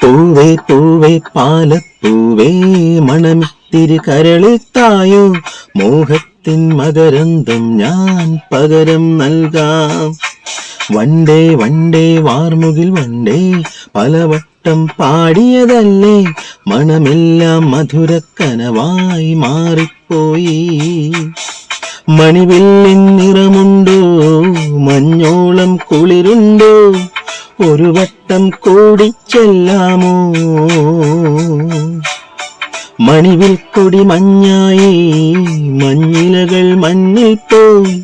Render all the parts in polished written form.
പൂവേ പൂവേ പാലപ്പൂവേ മണമിത്തിരി കരളിൽ തായോ, മോഹത്തിൻ മകരന്തം ഞാൻ പകരം നൽകാം. വണ്ടേ വണ്ടേ വാർമുകിൽ വണ്ടേ പലവട്ടം പാടിയതല്ലേ, മണമെല്ലാം മധുരക്കനവായി മാറിപ്പോയി. മണിവില്ലിൻ നിറമുണ്ടോ, മഞ്ഞോളം കുളിരുണ്ടോ, ഒരു വട്ടം കൂടി ചെല്ലാമോ. മണിവിൽ കൊടി മഞ്ഞായി, മഞ്ഞിലകൾ മഞ്ഞിൽ പോയി,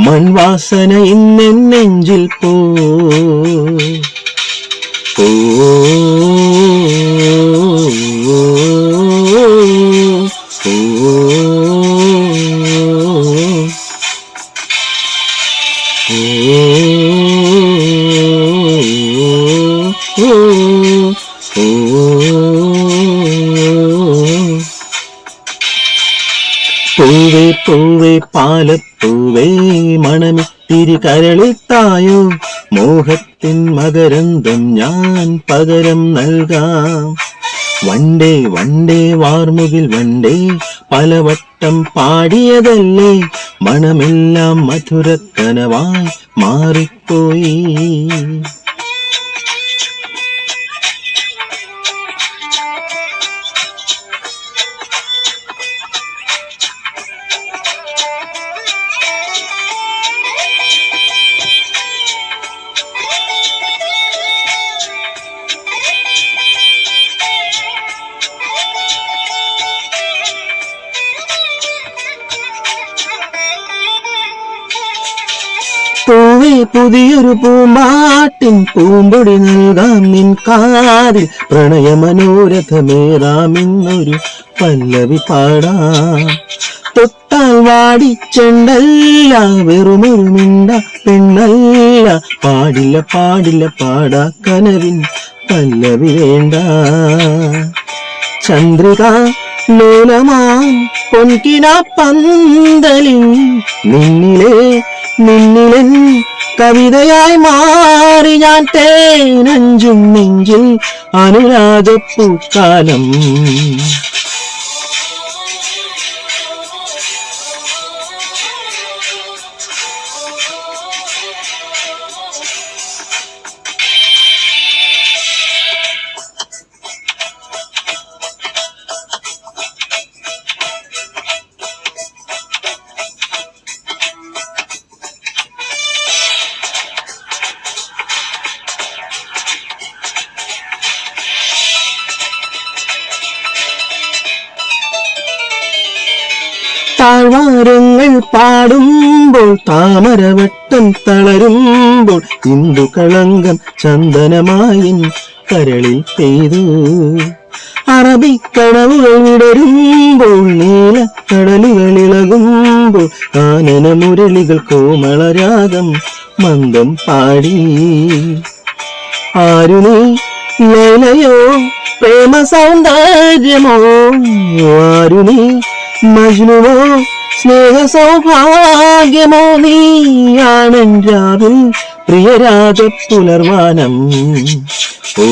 മൺവാസന ഇന്നെൻ നെഞ്ചിൽ പോ. പൂവേ പൂവേ പാലപ്പൂവേ മണമിത്തിരി കരളിൽ തായോ, മോഹത്തിൻ മകരന്തം ഞാൻ പകരം നൽകാം. വണ്ടേ വണ്ടേ വാർമുകിൽ വണ്ടേ പലവട്ടം പാടിയതല്ലേ, മണമെല്ലാം മധുരക്കനവായി മാറിപ്പോയി. പൂവേ പുതിയൊരു പൂമ്പാട്ടിൻ പൂമ്പൊടി നൽകാം നിൻ കാതിൽ, പ്രണയമനോരഥമേറാമിന്നൊരു പല്ലവി പാടാം. തൊട്ടാൽ വാടിച്ചെണ്ടല്ല, വെറുമൊരു മിണ്ട പെണ്ണല്ല, പാടില്ല പാടില്ല പാടാ കനവിൻ പല്ലവി വേണ്ട. ചന്ദ്രിക ലോലമാം പൊൻകിന പന്തലിൽ നിന്നിലെ നിന്നിലൻ കവിതയായി മാറി ഞാൻ, തേനഞ്ചും നെഞ്ചിൽ അനുരാഗപ്പൂക്കാലം. താഴ്വാരങ്ങൾ പാടുമ്പോൾ താമരവട്ടം തളരുമ്പോൾ, ഇന്ദു കളങ്കം ചന്ദനമായി കരളിൽ പെയ്തു. അറബിക്കടവുകൾ വിടരുമ്പോൾ, നീലക്കടലുകൾ ഇളകുമ്പോൾ, കാനന മുരളികൾ കോമളരാഗം മന്ദം പാടി. ആരു നീ ലൈലയോ പ്രേമ സൗന്ദര്യമോ, ആരു നീ മജ്നുവോ സ്നേഹ സൗഭാഗ്യമോ, നീയാണൻ രാവിൽ പ്രിയരാഗ പുലർവാനം. ഓ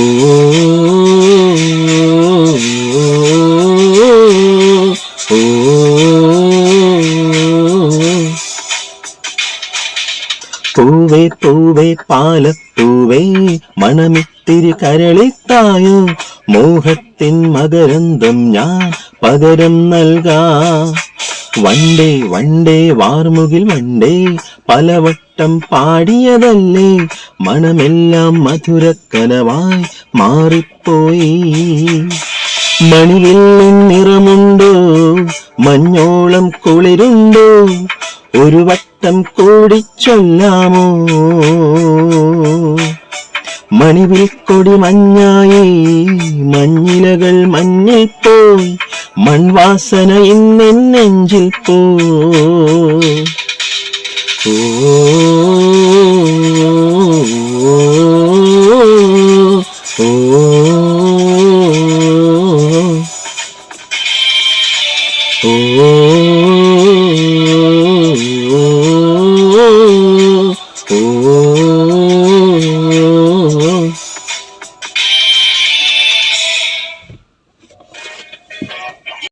പൂവേ പൂവേ പാലപ്പൂവേ മണമിത്തിരി കരളിൽ തായോ, മോഹത്തിൻ മകരന്തം ഞാൻ പകരം നൽകാം. വണ്ടേ വണ്ടേ വാർമുകിൽ വണ്ടേ പലവട്ടം പാടിയതല്ലേ, മണമെല്ലാം മധുരക്കനവായി മാറിപ്പോയി. മണിവില്ലിൻ നിറമുണ്ടോ, മഞ്ഞോളം കുളിരുണ്ടോ, ഒരു വട്ടം കൂടി ചൊല്ലാമോ. മണിവിൽ കൊടി മഞ്ഞായി, മഞ്ഞിലകൾ മഞ്ഞിൽ പോയി, മൺവാസന ഇന്നെൻ നെഞ്ചിൽ പോ. ഓ